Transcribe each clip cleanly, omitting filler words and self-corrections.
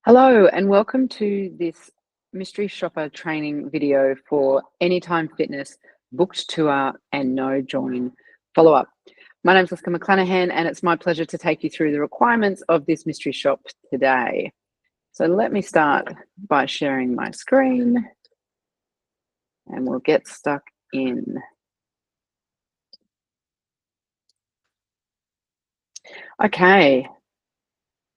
Hello and welcome to this mystery shopper training video for Anytime Fitness booked tour and no join follow-up. My name is Liska McClanahan and it's my pleasure to take you through the requirements of this mystery shop today. So let me start by sharing my screen and we'll get stuck in. Okay.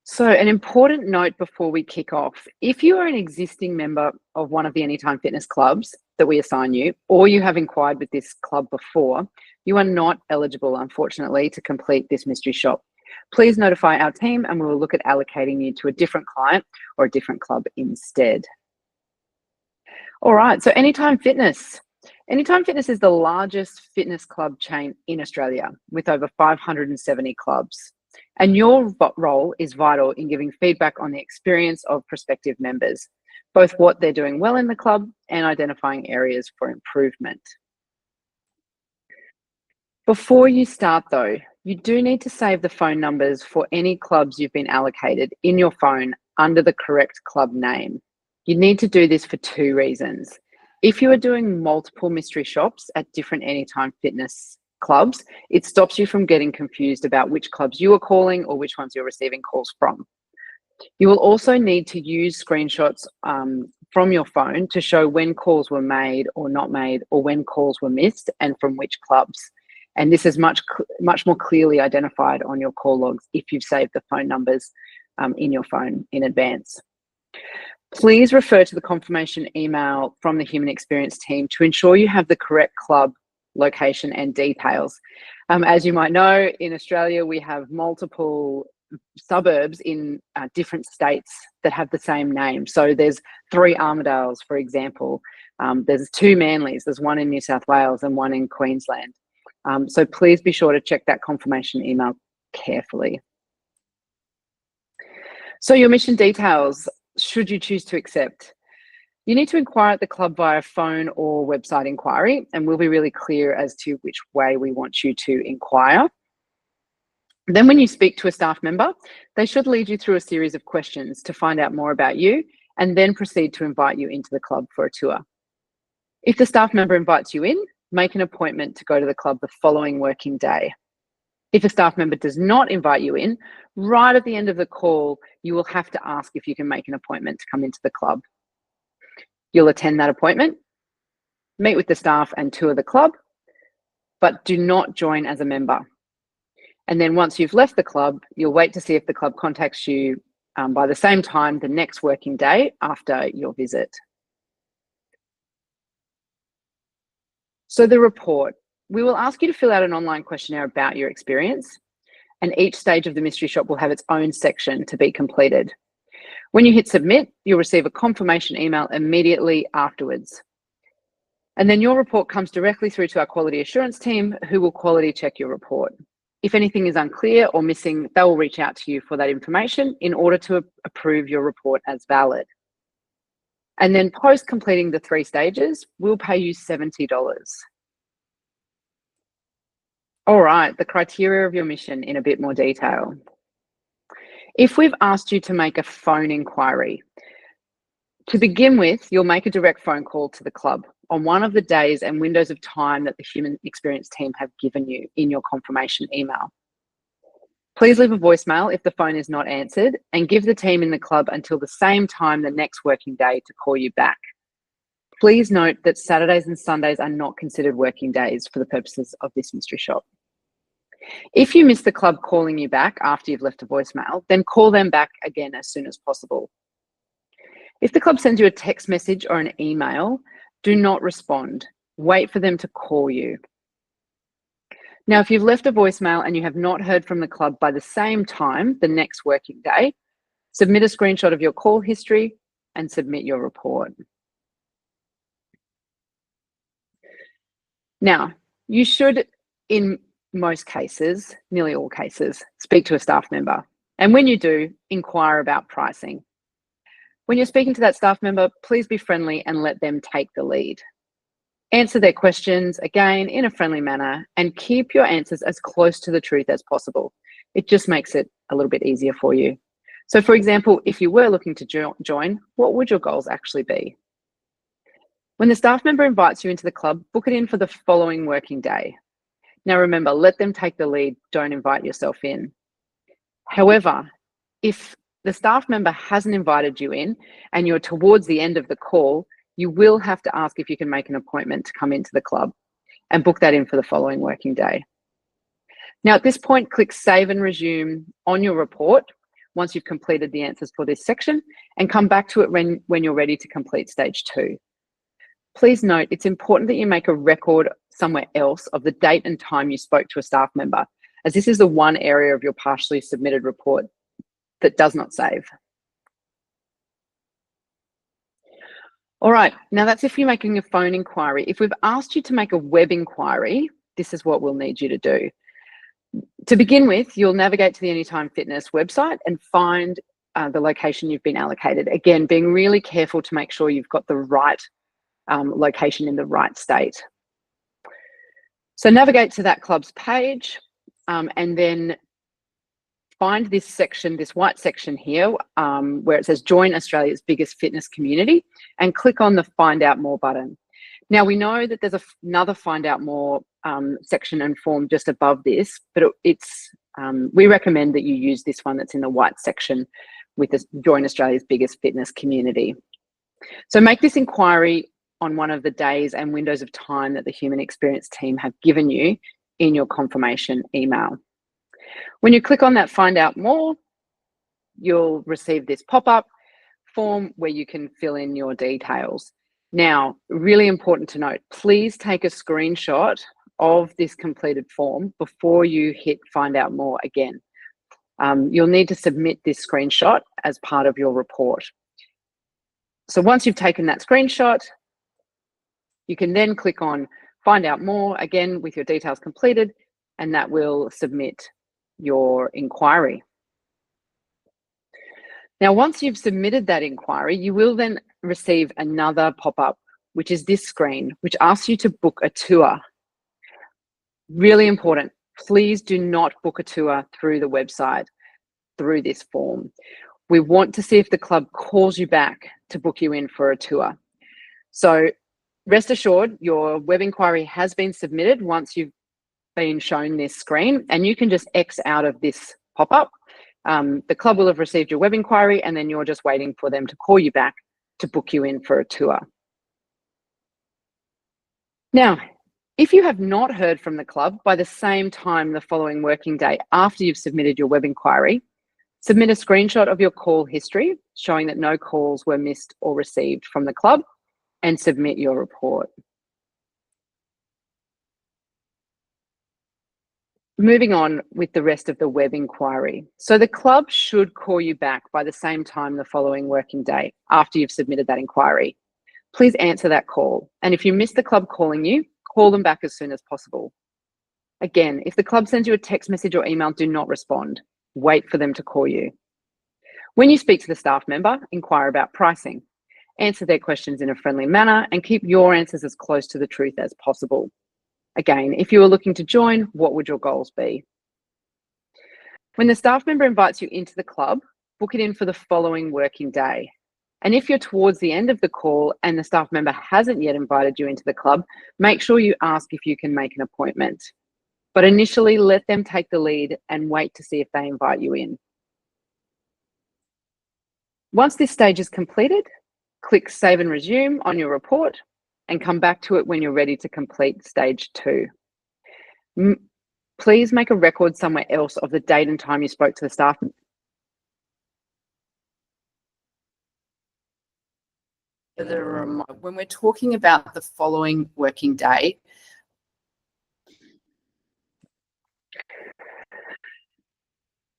So an important note before we kick off, if you are an existing member of one of the Anytime Fitness clubs that we assign you, or you have inquired with this club before, you are not eligible, unfortunately, to complete this mystery shop. Please notify our team and we will look at allocating you to a different client or a different club instead. All right, so Anytime Fitness. Anytime Fitness is the largest fitness club chain in Australia with over 570 clubs. And your role is vital in giving feedback on the experience of prospective members, both what they're doing well in the club and identifying areas for improvement. Before you start though, you do need to save the phone numbers for any clubs you've been allocated in your phone under the correct club name. You need to do this for two reasons. If you are doing multiple mystery shops at different Anytime Fitness clubs, it stops you from getting confused about which clubs you are calling or which ones you're receiving calls from. You will also need to use screenshots from your phone to show when calls were made or not made, or when calls were missed and from which clubs. And this is much more clearly identified on your call logs if you've saved the phone numbers in your phone in advance. Please refer to the confirmation email from the Human Experience team to ensure you have the correct club location and details. As you might know, in Australia, we have multiple suburbs in different states that have the same name. So there's 3 Armadales, for example. There's 2 Manlys. There's one in New South Wales and one in Queensland. So please be sure to check that confirmation email carefully. So your mission details, should you choose to accept. You need to inquire at the club via phone or website inquiry, and we'll be really clear as to which way we want you to inquire. Then when you speak to a staff member, they should lead you through a series of questions to find out more about you and then proceed to invite you into the club for a tour. If the staff member invites you in, make an appointment to go to the club the following working day. If a staff member does not invite you in, right at the end of the call, you will have to ask if you can make an appointment to come into the club. You'll attend that appointment, meet with the staff and tour the club, but do not join as a member. And then once you've left the club, you'll wait to see if the club contacts you by the same time the next working day after your visit. So the report, we will ask you to fill out an online questionnaire about your experience, and each stage of the mystery shop will have its own section to be completed. When you hit submit, you'll receive a confirmation email immediately afterwards. And then your report comes directly through to our quality assurance team, who will quality check your report. If anything is unclear or missing, they will reach out to you for that information in order to approve your report as valid. And then post completing the 3 stages, we'll pay you $70. All right, the criteria of your mission in a bit more detail. If we've asked you to make a phone inquiry, to begin with, you'll make a direct phone call to the club on one of the days and windows of time that the Human Experience team have given you in your confirmation email. Please leave a voicemail if the phone is not answered, and give the team in the club until the same time the next working day to call you back. Please note that Saturdays and Sundays are not considered working days for the purposes of this mystery shop. If you miss the club calling you back after you've left a voicemail, then call them back again as soon as possible. If the club sends you a text message or an email, do not respond. Wait for them to call you. Now, if you've left a voicemail and you have not heard from the club by the same time the next working day, submit a screenshot of your call history and submit your report. Now, you should, in most cases, nearly all cases, speak to a staff member. And when you do, inquire about pricing. When you're speaking to that staff member, please be friendly and let them take the lead. Answer their questions, again, in a friendly manner, and keep your answers as close to the truth as possible. It just makes it a little bit easier for you. So for example, if you were looking to join, what would your goals actually be? When the staff member invites you into the club, book it in for the following working day. Now remember, let them take the lead, don't invite yourself in. However, if the staff member hasn't invited you in and you're towards the end of the call, you will have to ask if you can make an appointment to come into the club and book that in for the following working day. Now at this point, click Save and Resume on your report once you've completed the answers for this section, and come back to it when you're ready to complete stage 2. Please note, it's important that you make a record somewhere else of the date and time you spoke to a staff member, as this is the one area of your partially submitted report that does not save. All right, now that's if you're making a phone inquiry. If we've asked you to make a web inquiry, this is what we'll need you to do. To begin with, you'll navigate to the Anytime Fitness website and find the location you've been allocated. Again, being really careful to make sure you've got the right location in the right state. So navigate to that club's page and then find this section, this white section here, where it says Join Australia's Biggest Fitness Community, and click on the Find Out More button. Now we know that there's another Find Out More section and form just above this, but we recommend that you use this one that's in the white section with the Join Australia's Biggest Fitness Community. So make this inquiry on one of the days and windows of time that the Human Experience team have given you in your confirmation email. When you click on that Find Out More, you'll receive this pop-up form where you can fill in your details. Now, really important to note, please take a screenshot of this completed form before you hit Find Out More again. You'll need to submit this screenshot as part of your report. So once you've taken that screenshot, you can then click on Find Out More again with your details completed, and that will submit your inquiry. Now, once you've submitted that inquiry, you will then receive another pop-up, which is this screen, which asks you to book a tour. Really important, please do not book a tour through the website, through this form. We want to see if the club calls you back to book you in for a tour. So rest assured, your web inquiry has been submitted once you've been shown this screen, and you can just X out of this pop-up. The club will have received your web inquiry, and then you're just waiting for them to call you back to book you in for a tour. Now, if you have not heard from the club by the same time the following working day after you've submitted your web inquiry, submit a screenshot of your call history showing that no calls were missed or received from the club, and submit your report. Moving on with the rest of the web inquiry. So the club should call you back by the same time the following working day after you've submitted that inquiry. Please answer that call. And if you miss the club calling you, call them back as soon as possible. Again, if the club sends you a text message or email, do not respond. Wait for them to call you. When you speak to the staff member, inquire about pricing. Answer their questions in a friendly manner and keep your answers as close to the truth as possible. Again, if you are looking to join, what would your goals be? When the staff member invites you into the club, book it in for the following working day. And if you're towards the end of the call and the staff member hasn't yet invited you into the club, make sure you ask if you can make an appointment. But initially, let them take the lead and wait to see if they invite you in. Once this stage is completed, click Save and Resume on your report and come back to it when you're ready to complete stage 2. Please make a record somewhere else of the date and time you spoke to the staff. When we're talking about the following working day,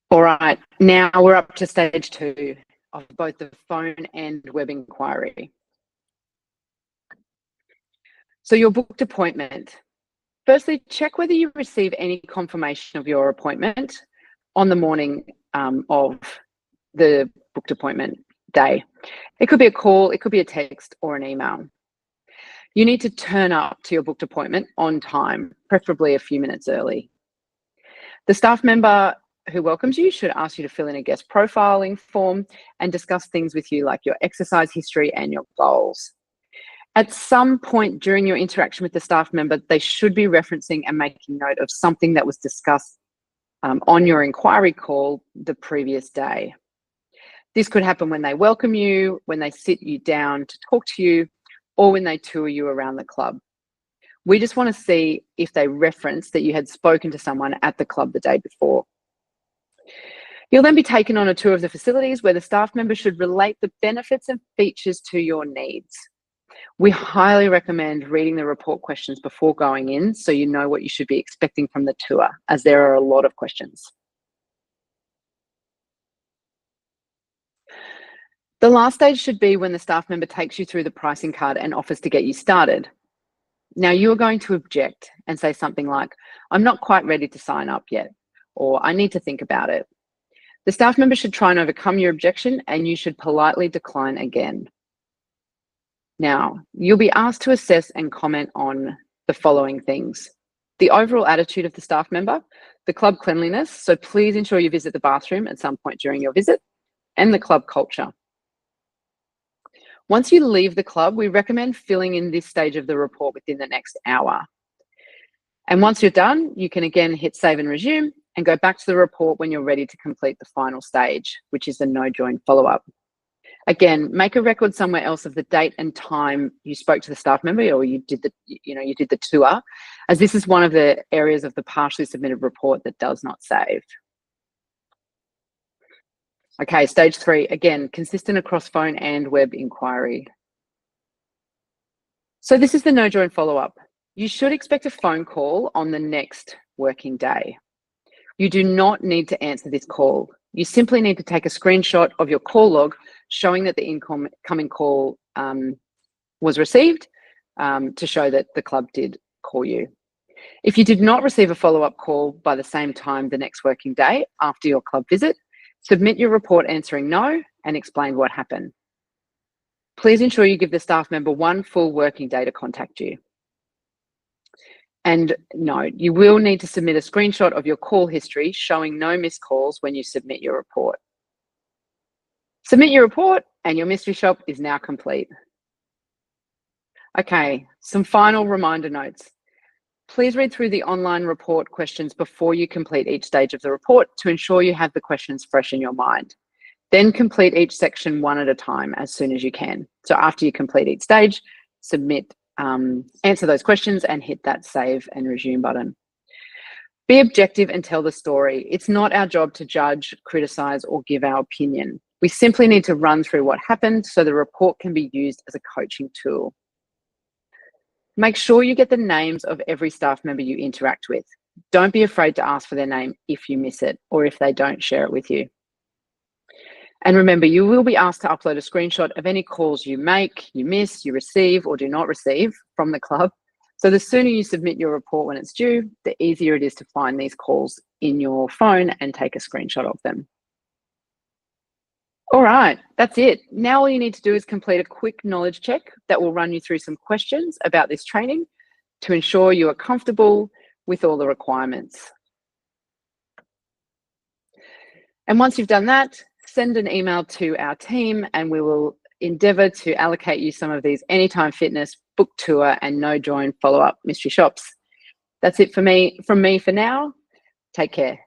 all right, now we're up to stage 2 of both the phone and web inquiry. So your booked appointment. Firstly, check whether you receive any confirmation of your appointment on the morning of the booked appointment day. It could be a call, it could be a text or an email. You need to turn up to your booked appointment on time, preferably a few minutes early. The staff member who welcomes you should ask you to fill in a guest profiling form and discuss things with you like your exercise history and your goals. At some point during your interaction with the staff member, they should be referencing and making note of something that was discussed on your inquiry call the previous day. This could happen when they welcome you, when they sit you down to talk to you, or when they tour you around the club. We just want to see if they reference that you had spoken to someone at the club the day before. You'll then be taken on a tour of the facilities where the staff member should relate the benefits and features to your needs. We highly recommend reading the report questions before going in so you know what you should be expecting from the tour, as there are a lot of questions. The last stage should be when the staff member takes you through the pricing card and offers to get you started. Now you are going to object and say something like, "I'm not quite ready to sign up yet," or "I need to think about it." The staff member should try and overcome your objection and you should politely decline again. Now, you'll be asked to assess and comment on the following things: the overall attitude of the staff member, the club cleanliness, so please ensure you visit the bathroom at some point during your visit, and the club culture. Once you leave the club, we recommend filling in this stage of the report within the next hour. And once you're done, you can again hit save and resume and go back to the report when you're ready to complete the final stage, which is the no join follow-up. Again, make a record somewhere else of the date and time you spoke to the staff member or you did the tour, as this is one of the areas of the partially submitted report that does not save. Okay, stage 3, again, consistent across phone and web inquiry. So this is the no join follow-up. You should expect a phone call on the next working day. You do not need to answer this call. You simply need to take a screenshot of your call log showing that the incoming call was received to show that the club did call you. If you did not receive a follow-up call by the same time the next working day after your club visit, submit your report answering no and explain what happened. Please ensure you give the staff member one full working day to contact you. And note, you will need to submit a screenshot of your call history showing no missed calls when you submit your report. Submit your report and your mystery shop is now complete. Okay, some final reminder notes. Please read through the online report questions before you complete each stage of the report to ensure you have the questions fresh in your mind. Then complete each section one at a time as soon as you can. So after you complete each stage, submit, answer those questions and hit that save and resume button. Be objective and tell the story. It's not our job to judge, criticize, or give our opinion. We simply need to run through what happened so the report can be used as a coaching tool. Make sure you get the names of every staff member you interact with. Don't be afraid to ask for their name if you miss it or if they don't share it with you. And remember, you will be asked to upload a screenshot of any calls you make, you miss, you receive, or do not receive from the club. So the sooner you submit your report when it's due, the easier it is to find these calls in your phone and take a screenshot of them. All right, that's it. Now all you need to do is complete a quick knowledge check that will run you through some questions about this training to ensure you are comfortable with all the requirements. And once you've done that, send an email to our team and we will endeavour to allocate you some of these Anytime Fitness, book tour and no join follow-up mystery shops. That's it from me for now. Take care.